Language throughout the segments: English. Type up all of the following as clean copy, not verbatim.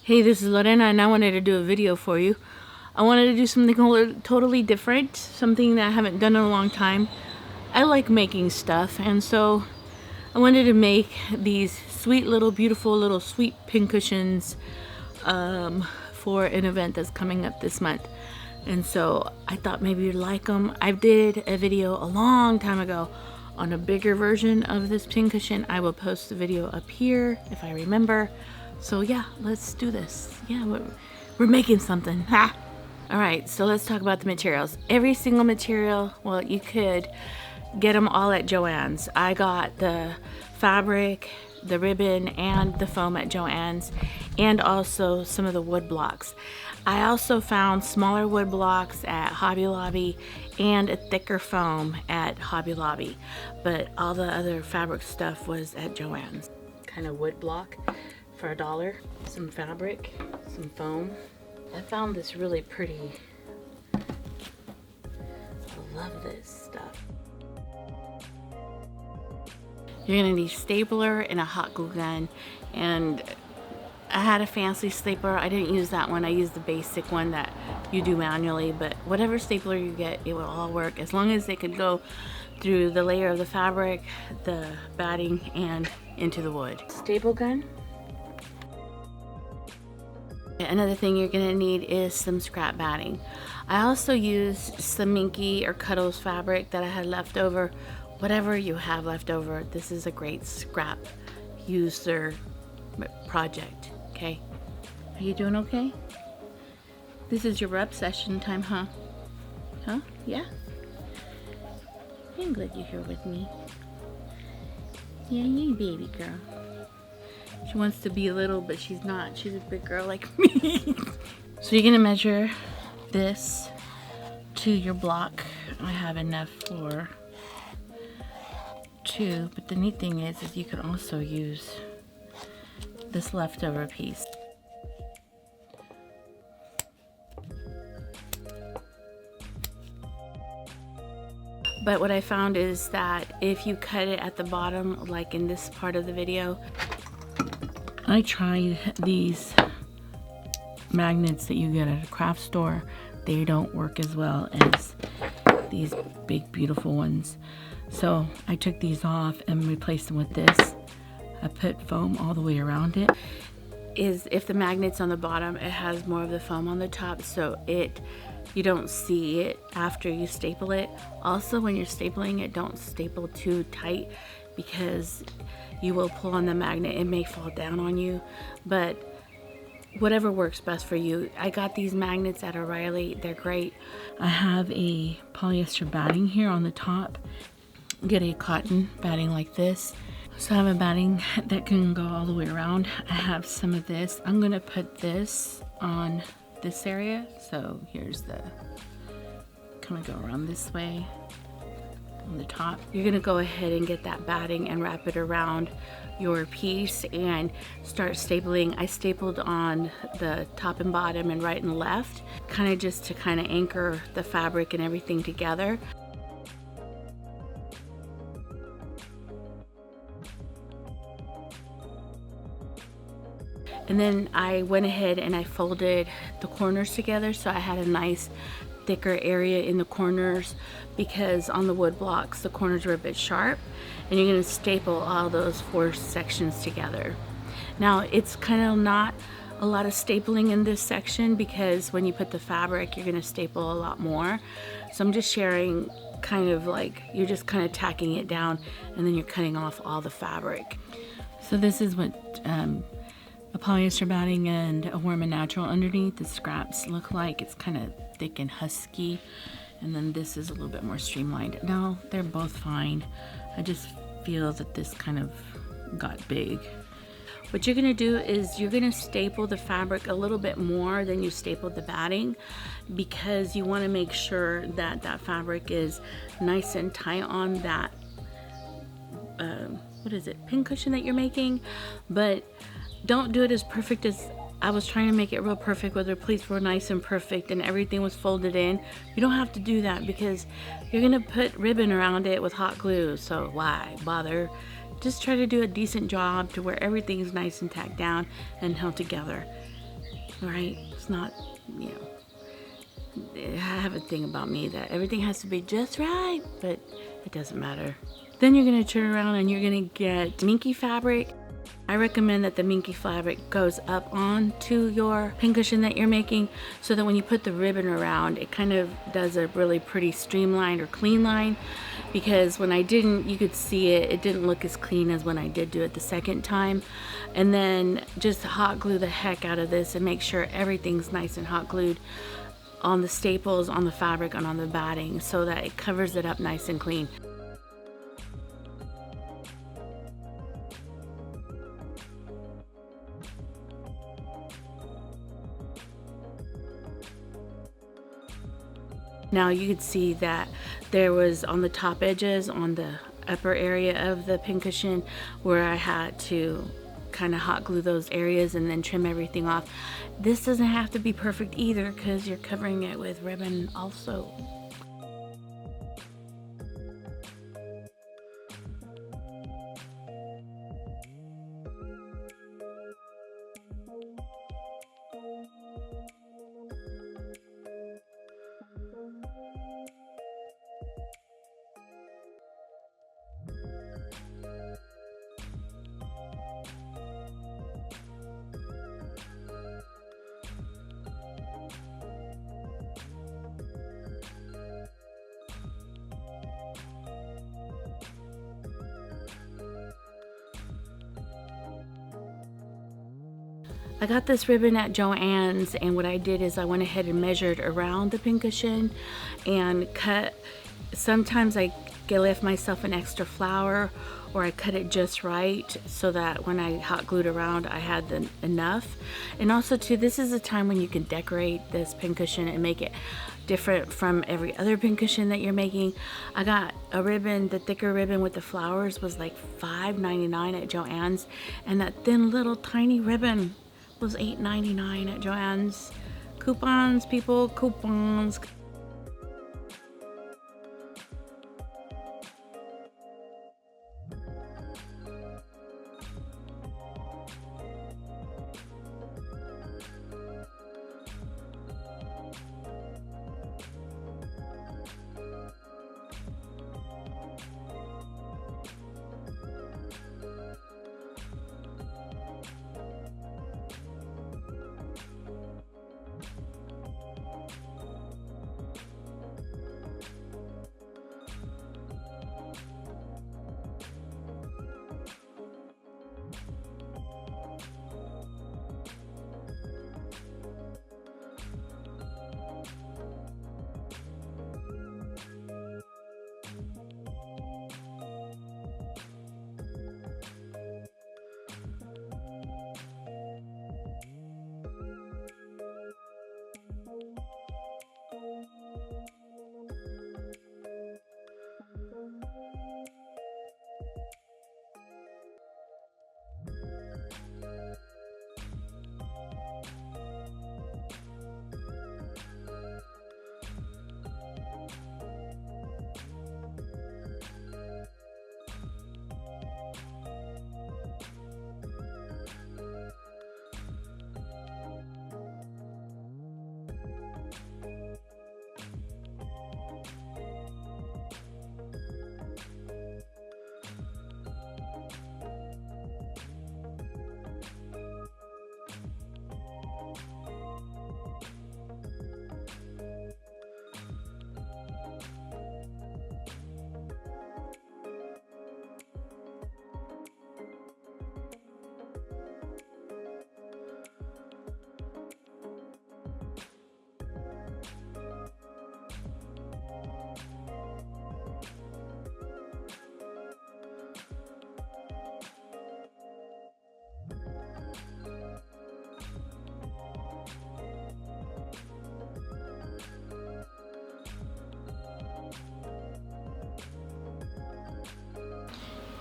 Hey, this is Lorena and I wanted to do a video for you. I wanted to do something totally different, something that I haven't done in a long time. I like making stuff, and so I wanted to make these sweet little, beautiful little sweet pincushions for an event that's coming up this month. And so I thought maybe you'd like them. I did a video a long time ago on a bigger version of this pincushion. I will post the video up here if I remember. So yeah, let's do this. Yeah, we're making something. Ha! All right, so let's talk about the materials. Every single material, well, you could get them all at Joann's. I got the fabric, the ribbon, and the foam at Joann's, and also some of the wood blocks. I also found smaller wood blocks at Hobby Lobby and a thicker foam at Hobby Lobby, but all the other fabric stuff was at Joann's. Kind of wood block for $1, some fabric, some foam. I found this really pretty. I love this stuff. You're gonna need a stapler and a hot glue gun, and I had a fancy stapler. I didn't use that one. I used the basic one that you do manually, but whatever stapler you get, it will all work as long as they could go through the layer of the fabric, the batting, and into the wood. Staple gun. Another thing you're gonna need is some scrap batting. I also used some Minky or Cuddles fabric that I had left over. Whatever you have left over, this is a great scrap user project, okay? Are you doing okay? This is your rub session time, huh? Huh? Yeah? I'm glad you're here with me. Yeah, you baby girl. She wants to be a little, but she's not. She's a big girl like me. So you're gonna measure this to your block. I have enough for 2, but the neat thing is you can also use this leftover piece. But what I found is that if you cut it at the bottom, like in this part of the video, I tried these magnets that you get at a craft store. They don't work as well as these big, beautiful ones. So I took these off and replaced them with this. I put foam all the way around it. If the magnet's on the bottom, it has more of the foam on the top, so you don't see it after you staple it. Also, when you're stapling it, don't staple too tight because you will pull on the magnet. It may fall down on you, but whatever works best for you. I got these magnets at O'Reilly. They're great. I have a polyester batting here on the top. Get a cotton batting like this. So I have a batting that can go all the way around. I have some of this. I'm gonna put this on this area. So here's the, kind of go around this way on the top. You're gonna go ahead and get that batting and wrap it around your piece and start stapling. I stapled on the top and bottom and right and left, kind of just to kind of anchor the fabric and everything together. And then I went ahead and I folded the corners together so I had a nice thicker area in the corners, because on the wood blocks the corners were a bit sharp, and you're going to staple all those 4 sections together. Now it's kind of not a lot of stapling in this section because when you put the fabric you're going to staple a lot more. So I'm just sharing kind of like you're just kind of tacking it down and then you're cutting off all the fabric. So this is what a polyester batting and a warm and natural underneath the scraps look like. It's kind of thick and husky, and then this is a little bit more streamlined. Now they're both fine. I just feel that this kind of got big. What you're gonna do is you're gonna staple the fabric a little bit more than you stapled the batting, because you want to make sure that that fabric is nice and tight on that what is it, pincushion that you're making. But don't do it as perfect as I was trying to make it real perfect, where the pleats were nice and perfect and everything was folded in. You don't have to do that because you're gonna put ribbon around it with hot glue, so why bother? Just try to do a decent job to where everything's nice and tacked down and held together. right? It's not, you know, I have a thing about me that everything has to be just right, but it doesn't matter. Then you're gonna turn around and you're gonna get minky fabric. I recommend that the minky fabric goes up onto your pincushion that you're making, so that when you put the ribbon around, it kind of does a really pretty streamlined or clean line. Because when I didn't, you could see it didn't look as clean as when I did do it the second time. And then just hot glue the heck out of this and make sure everything's nice and hot glued on the staples, on the fabric, and on the batting, so that it covers it up nice and clean. Now you could see that there was on the top edges, on the upper area of the pincushion, where I had to kind of hot glue those areas and then trim everything off. This doesn't have to be perfect either, because you're covering it with ribbon also. I got this ribbon at Joann's, and what I did is I went ahead and measured around the pincushion and cut. Sometimes I left myself an extra flower, or I cut it just right so that when I hot glued around I had enough. And also too, this is a time when you can decorate this pincushion and make it different from every other pincushion that you're making. I got a ribbon, the thicker ribbon with the flowers was like $5.99 at Joann's, and that thin little tiny ribbon was $8.99 at Joann's. Coupons, people, coupons.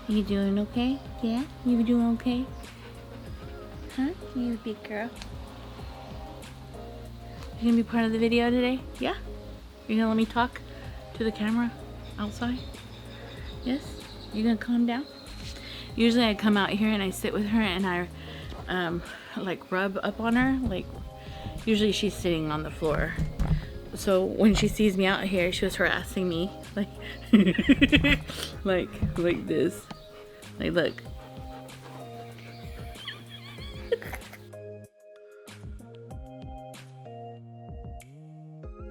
You doing okay? Yeah? You doing okay? Huh? You big girl. You gonna be part of the video today? Yeah? You're gonna let me talk to the camera outside? Yes? You gonna calm down? Usually I come out here and I sit with her and I like rub up on her, like Usually she's sitting on the floor. So when she sees me out here, she was harassing me like like this. Like, look.